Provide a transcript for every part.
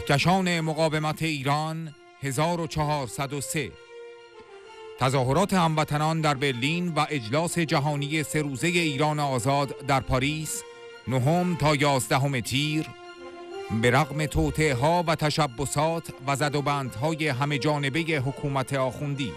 کهکشان مقاومت ایران 1403. تظاهرات هموطنان در برلین و اجلاس جهانی 3 روزه ایران آزاد در پاریس 9 تا 11 تیر به رغم توطئه‌ها و تشبثات و زدوبندهای همه جانبه حکومت آخوندی.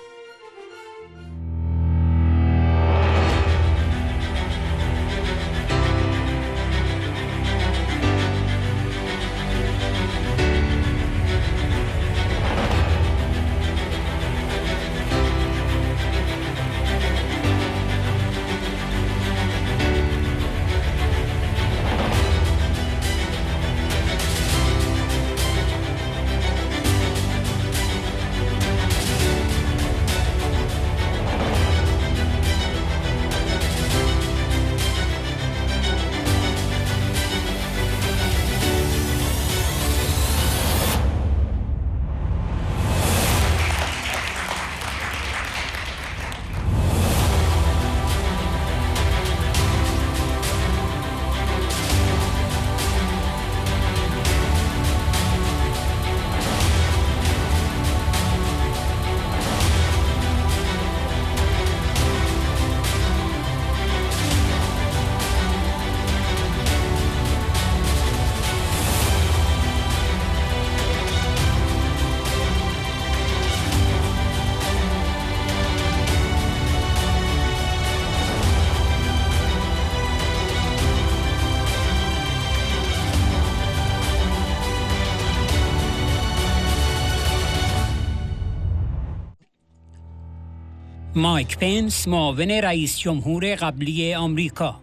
مایک پنس، معاون رئیس جمهور قبلی آمریکا.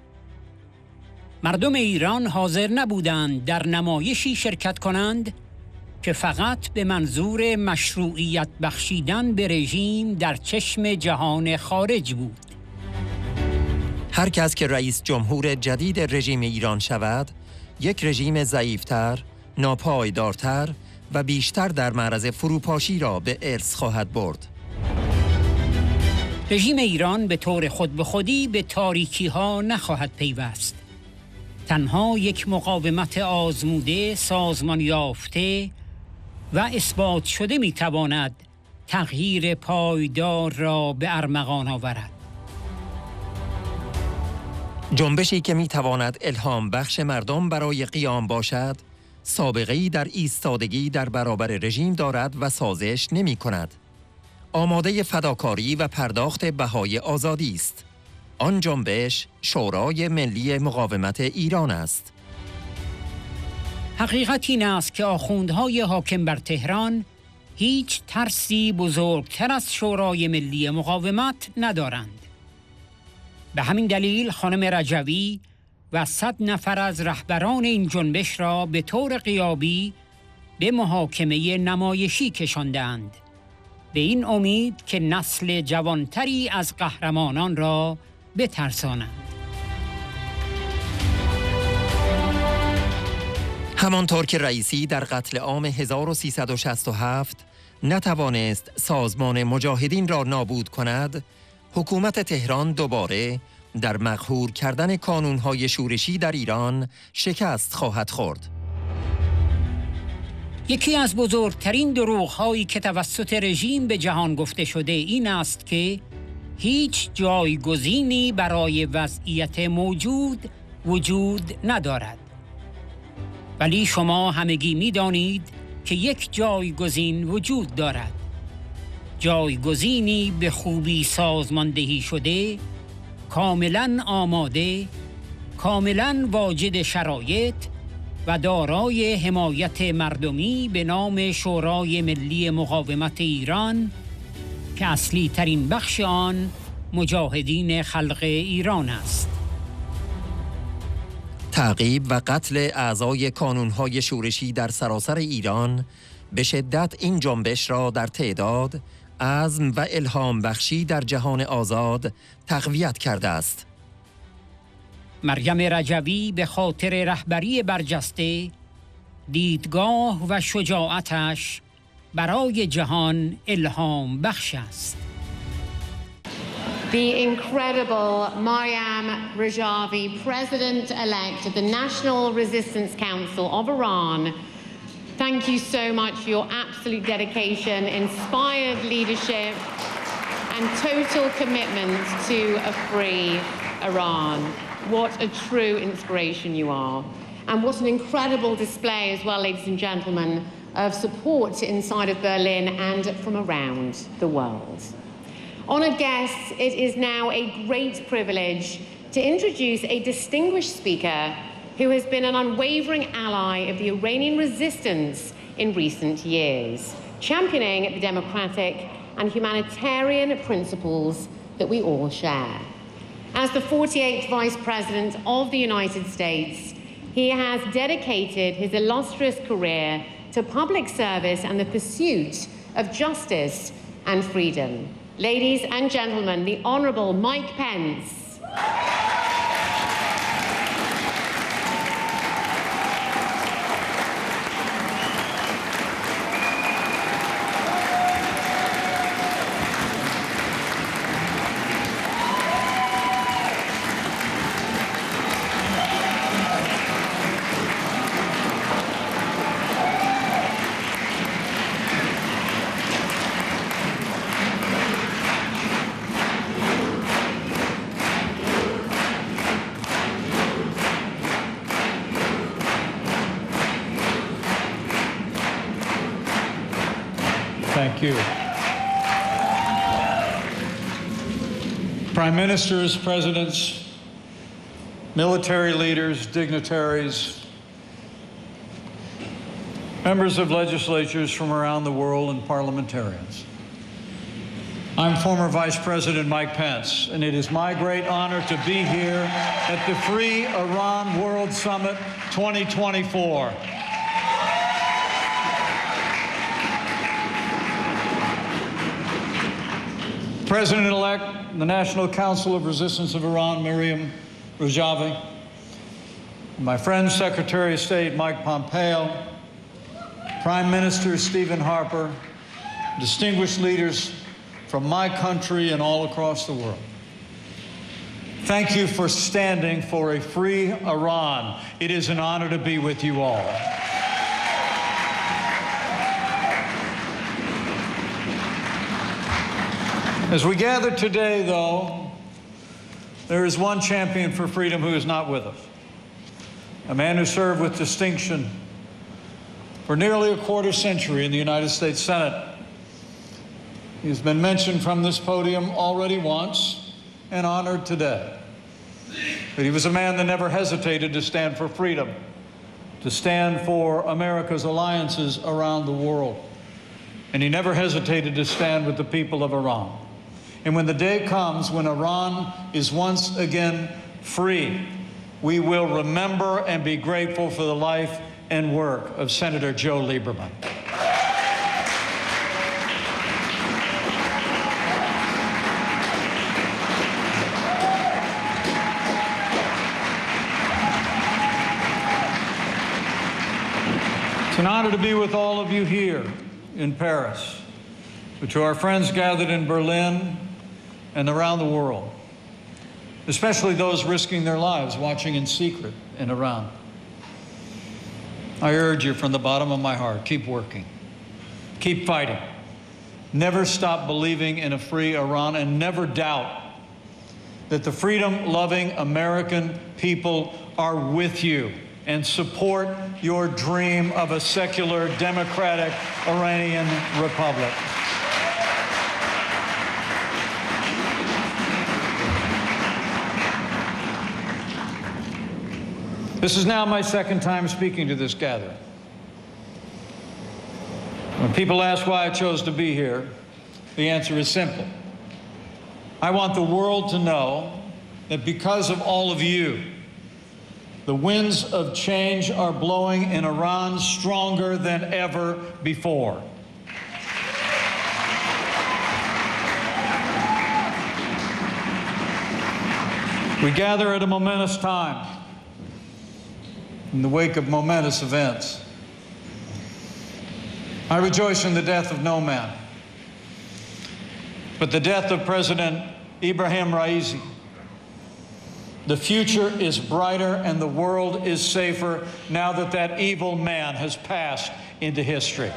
مردم ایران حاضر نبودند در نمایشی شرکت کنند که فقط به منظور مشروعیت بخشیدن به رژیم در چشم جهان خارج بود. هر کس که رئیس جمهور جدید رژیم ایران شود، یک رژیم ضعیفتر، ناپایدارتر و بیشتر در معرض فروپاشی را به ارث خواهد برد. رژیم ایران به طور خود به خودی به تاریکی ها نخواهد پیوست. تنها یک مقاومت آزموده، سازمان یافته و اثبات شده میتواند تغییر پایدار را به ارمغان آورد. جنبشی که میتواند الهام بخش مردم برای قیام باشد، سابقه‌ای در ایستادگی در برابر رژیم دارد و سازش نمی کند. آماده فداکاری و پرداخت بهای آزادی است. آن جنبش شورای ملی مقاومت ایران است. حقیقت این است که آخوندهای حاکم بر تهران هیچ ترسی بزرگتر از شورای ملی مقاومت ندارند. به همین دلیل خانم رجوی و 100 نفر از رهبران این جنبش را به طور غیابی به محاکمه نمایشی کشاندند، به این امید که نسل جوانتری از قهرمانان را بترسانند. همانطور که رئیسی در قتل عام 1367 نتوانست سازمان مجاهدین را نابود کند، حکومت تهران دوباره در مقهور کردن کانونهای شورشی در ایران شکست خواهد خورد. یکی از بزرگترین دروغ‌هایی که توسط رژیم به جهان گفته شده این است که هیچ جایگزینی برای وضعیت موجود وجود ندارد. ولی شما همگی می‌دانید که یک جایگزین وجود دارد. جایگزینی به خوبی سازماندهی شده، کاملاً آماده، کاملاً واجد شرایط و دارای حمایت مردمی به نام شورای ملی مقاومت ایران که اصلی ترین بخش آن مجاهدین خلق ایران است. تعقیب و قتل اعضای کانونهای شورشی در سراسر ایران به شدت این جنبش را در تعداد، عزم و الهام بخشی در جهان آزاد تقویت کرده است. مریم رجوی به خاطر رهبری برجسته، دیدگاه و شجاعتش برای جهان الهام بخش است. The incredible Maryam Rajavi, President-elect of the National Resistance Council of Iran, Thank you so much for your absolute dedication, inspired leadership, and total commitment to a free Iran. What a true inspiration you are. And what an incredible display as well, ladies and gentlemen, of support inside of Berlin and from around the world. Honoured guests, it is now a great privilege to introduce a distinguished speaker who has been an unwavering ally of the Iranian resistance in recent years, championing the democratic and humanitarian principles that we all share. As the 48th Vice President of the United States, he has dedicated his illustrious career to public service and the pursuit of justice and freedom. Ladies and gentlemen, the Honourable Mike Pence. Thank you. Prime ministers, presidents, military leaders, dignitaries, members of legislatures from around the world, and parliamentarians. I'm former Vice President Mike Pence, and it is my great honor to be here at the Free Iran World Summit 2024. President-elect, the National Council of Resistance of Iran, Miriam Rajavi, my friend, Secretary of State Mike Pompeo, Prime Minister Stephen Harper, distinguished leaders from my country and all across the world. Thank you for standing for a free Iran. It is an honor to be with you all. As we gather today, though, there is one champion for freedom who is not with us, a man who served with distinction for nearly a quarter century in the United States Senate. He's been mentioned from this podium already once and honored today. But he was a man that never hesitated to stand for freedom, to stand for America's alliances around the world. And he never hesitated to stand with the people of Iran. And when the day comes when Iran is once again free, we will remember and be grateful for the life and work of Senator Joe Lieberman. It's an honor to be with all of you here in Paris, but to our friends gathered in Berlin and around the world, especially those risking their lives watching in secret in Iran. I urge you from the bottom of my heart, keep working, keep fighting, never stop believing in a free Iran, and never doubt that the freedom-loving American people are with you and support your dream of a secular, democratic Iranian republic. This is now my second time speaking to this gathering. When people ask why I chose to be here, the answer is simple. I want the world to know that because of all of you, the winds of change are blowing in Iran stronger than ever before. We gather at a momentous time in the wake of momentous events. I rejoice in the death of no man, but the death of President Ibrahim Raisi. The future is brighter and the world is safer now that that evil man has passed into history.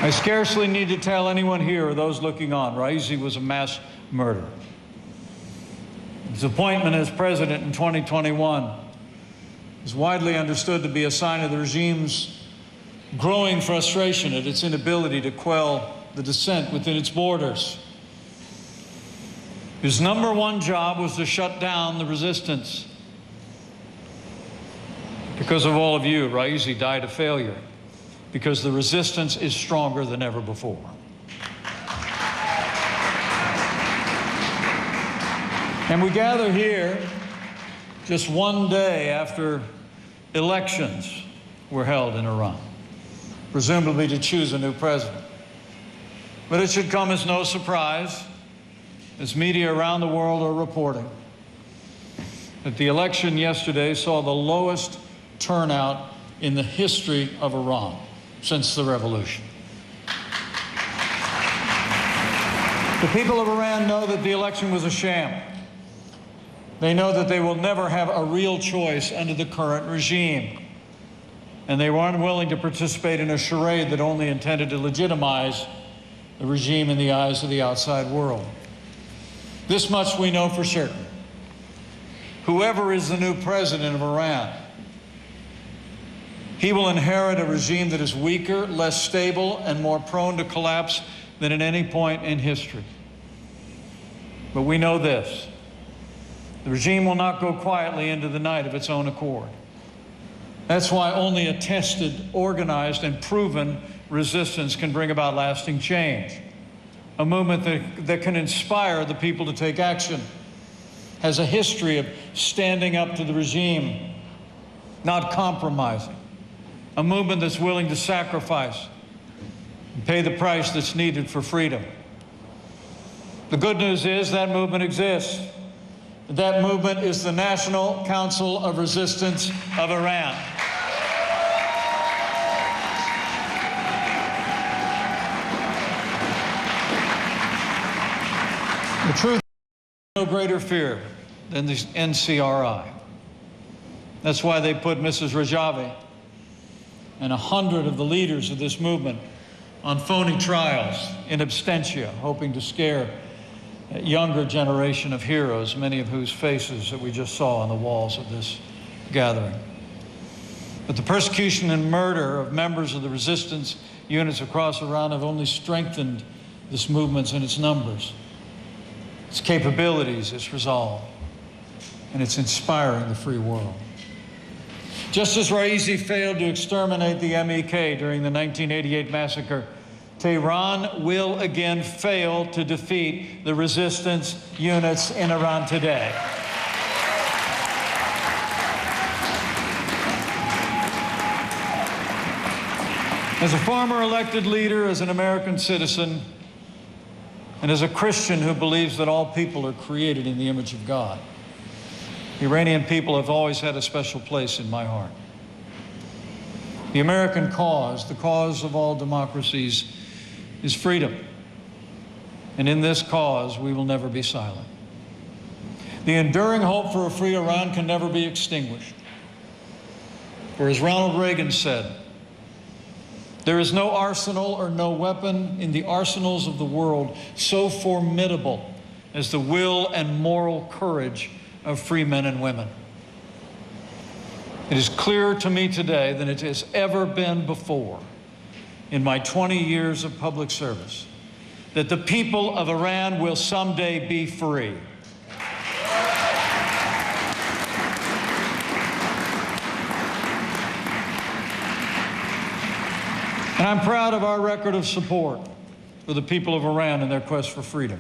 I scarcely need to tell anyone here or those looking on, Raisi was a mass murderer. His appointment as president in 2021 is widely understood to be a sign of the regime's growing frustration at its inability to quell the dissent within its borders. His number one job was to shut down the resistance. Because of all of you, Raisi died a failure, because the resistance is stronger than ever before. And we gather here just one day after elections were held in Iran, presumably to choose a new president. But it should come as no surprise, as media around the world are reporting, that the election yesterday saw the lowest turnout in the history of Iran since the revolution. The people of Iran know that the election was a sham. They know that they will never have a real choice under the current regime. And they were unwilling to participate in a charade that only intended to legitimize the regime in the eyes of the outside world. This much we know for certain. Whoever is the new president of Iran, he will inherit a regime that is weaker, less stable, and more prone to collapse than at any point in history. But we know this: the regime will not go quietly into the night of its own accord. That's why only a tested, organized, and proven resistance can bring about lasting change. A movement that can inspire the people to take action, has a history of standing up to the regime, not compromising. A movement that's willing to sacrifice and pay the price that's needed for freedom. The good news is that movement exists. That movement is the National Council of Resistance of Iran. The truth is no greater fear than the NCRI. That's why they put Mrs. Rajavi and 100 of the leaders of this movement on phony trials in absentia, hoping to scare a younger generation of heroes, many of whose faces that we just saw on the walls of this gathering. But the persecution and murder of members of the resistance units across Iran have only strengthened this movement and its numbers, its capabilities, its resolve, and it's inspiring the free world. Just as Raisi failed to exterminate the MEK during the 1988 massacre, Tehran will again fail to defeat the resistance units in Iran today. As a former elected leader, as an American citizen, and as a Christian who believes that all people are created in the image of God, the Iranian people have always had a special place in my heart. The American cause, the cause of all democracies, is freedom. And in this cause, we will never be silent. The enduring hope for a free Iran can never be extinguished. For as Ronald Reagan said, there is no arsenal or no weapon in the arsenals of the world so formidable as the will and moral courage of free men and women. It is clearer to me today than it has ever been before in my 20 years of public service that the people of Iran will someday be free. And I'm proud of our record of support for the people of Iran in their quest for freedom.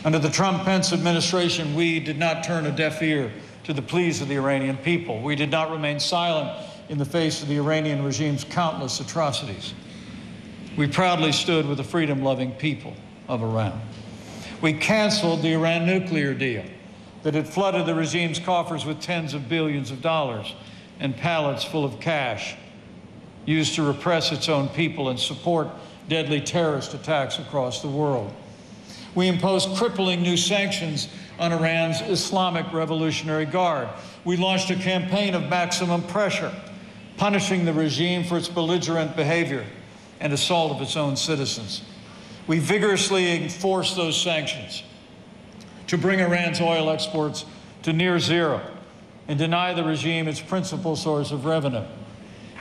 Under the Trump-Pence administration, we did not turn a deaf ear to the pleas of the Iranian people. We did not remain silent in the face of the Iranian regime's countless atrocities. We proudly stood with the freedom-loving people of Iran. We canceled the Iran nuclear deal that had flooded the regime's coffers with tens of billions of dollars and pallets full of cash used to repress its own people and support deadly terrorist attacks across the world. We imposed crippling new sanctions on Iran's Islamic Revolutionary Guard. We launched a campaign of maximum pressure, punishing the regime for its belligerent behavior and assault of its own citizens. We vigorously enforced those sanctions to bring Iran's oil exports to near zero and deny the regime its principal source of revenue.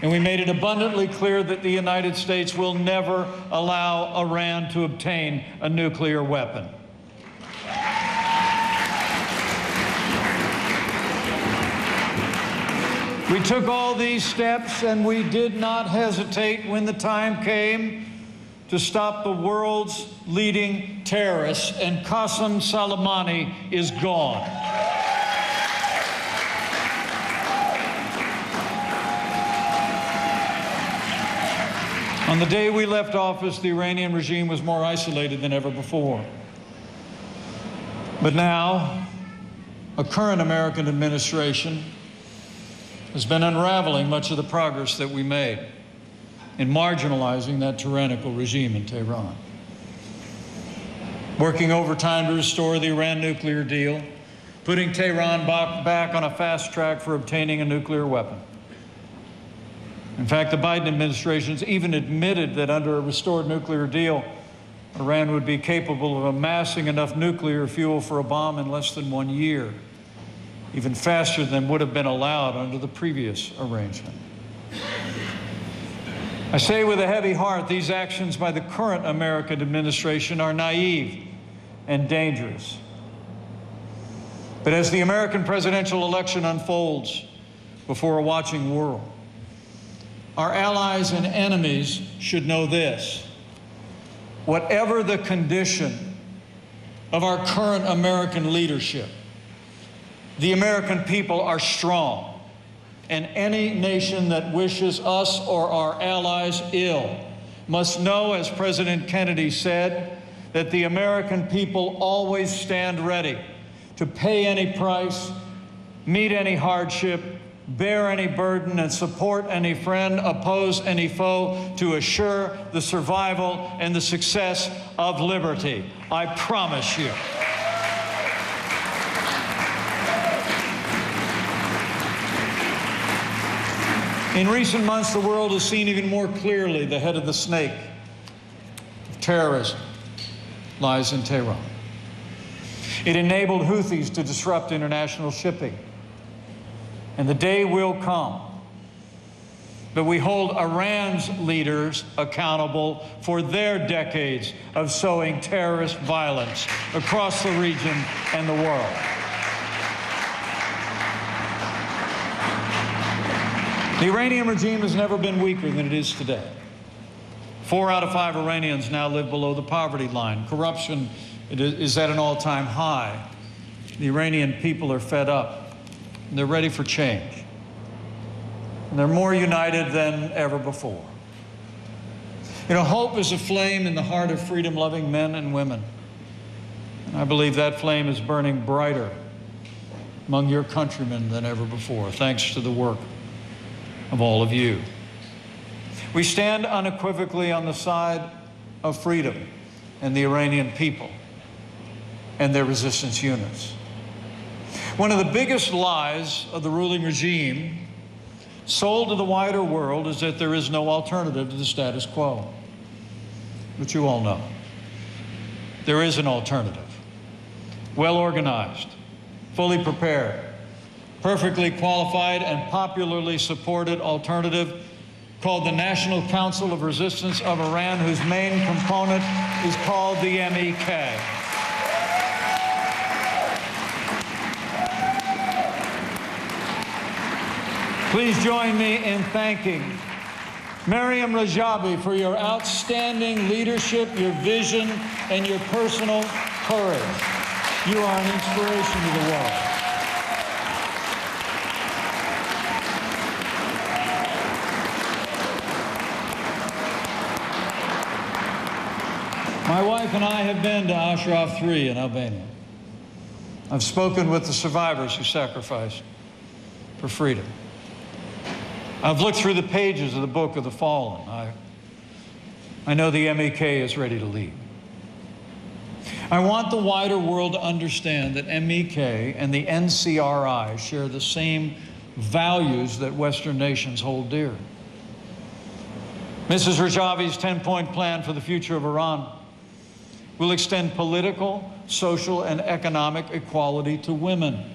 And we made it abundantly clear that the United States will never allow Iran to obtain a nuclear weapon. We took all these steps, and we did not hesitate when the time came to stop the world's leading terrorists, and Qasem Soleimani is gone. On the day we left office, the Iranian regime was more isolated than ever before. But now, a current American administration has been unraveling much of the progress that we made in marginalizing that tyrannical regime in Tehran. Working overtime to restore the Iran nuclear deal, putting Tehran back on a fast track for obtaining a nuclear weapon. In fact, the Biden administration's even admitted that under a restored nuclear deal, Iran would be capable of amassing enough nuclear fuel for a bomb in less than 1 year, even faster than would have been allowed under the previous arrangement. I say with a heavy heart, these actions by the current American administration are naive and dangerous. But as the American presidential election unfolds before a watching world, our allies and enemies should know this: whatever the condition of our current American leadership, the American people are strong, and any nation that wishes us or our allies ill must know, as President Kennedy said, that the American people always stand ready to pay any price, meet any hardship, bear any burden, and support any friend, oppose any foe, to assure the survival and the success of liberty. I promise you. In recent months, the world has seen even more clearly the head of the snake of terrorism lies in Tehran. It enabled Houthis to disrupt international shipping. And the day will come that we hold Iran's leaders accountable for their decades of sowing terrorist violence across the region and the world. The Iranian regime has never been weaker than it is today. 4 out of 5 Iranians now live below the poverty line. Corruption is at an all-time high. The Iranian people are fed up. And they're ready for change. And they're more united than ever before. You know, hope is a flame in the heart of freedom-loving men and women. And I believe that flame is burning brighter among your countrymen than ever before, thanks to the work of all of you. We stand unequivocally on the side of freedom and the Iranian people and their resistance units. One of the biggest lies of the ruling regime sold to the wider world is that there is no alternative to the status quo. But you all know there is an alternative. Well organized, fully prepared, perfectly qualified, and popularly supported alternative called the National Council of Resistance of Iran, whose main component is called the MEK. Please join me in thanking Maryam Rajabi for your outstanding leadership, your vision, and your personal courage. You are an inspiration to the world. My wife and I have been to Ashraf 3 in Albania. I've spoken with the survivors who sacrificed for freedom. I've looked through the pages of the Book of the Fallen. I know the MEK is ready to lead. I want the wider world to understand that MEK and the NCRI share the same values that Western nations hold dear. Mrs. Rajavi's 10-point plan for the future of Iran will extend political, social, and economic equality to women.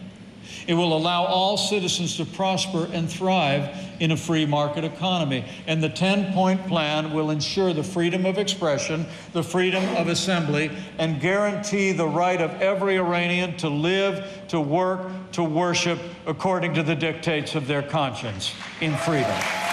It will allow all citizens to prosper and thrive in a free market economy. And the 10-point plan will ensure the freedom of expression, the freedom of assembly, and guarantee the right of every Iranian to live, to work, to worship according to the dictates of their conscience in freedom.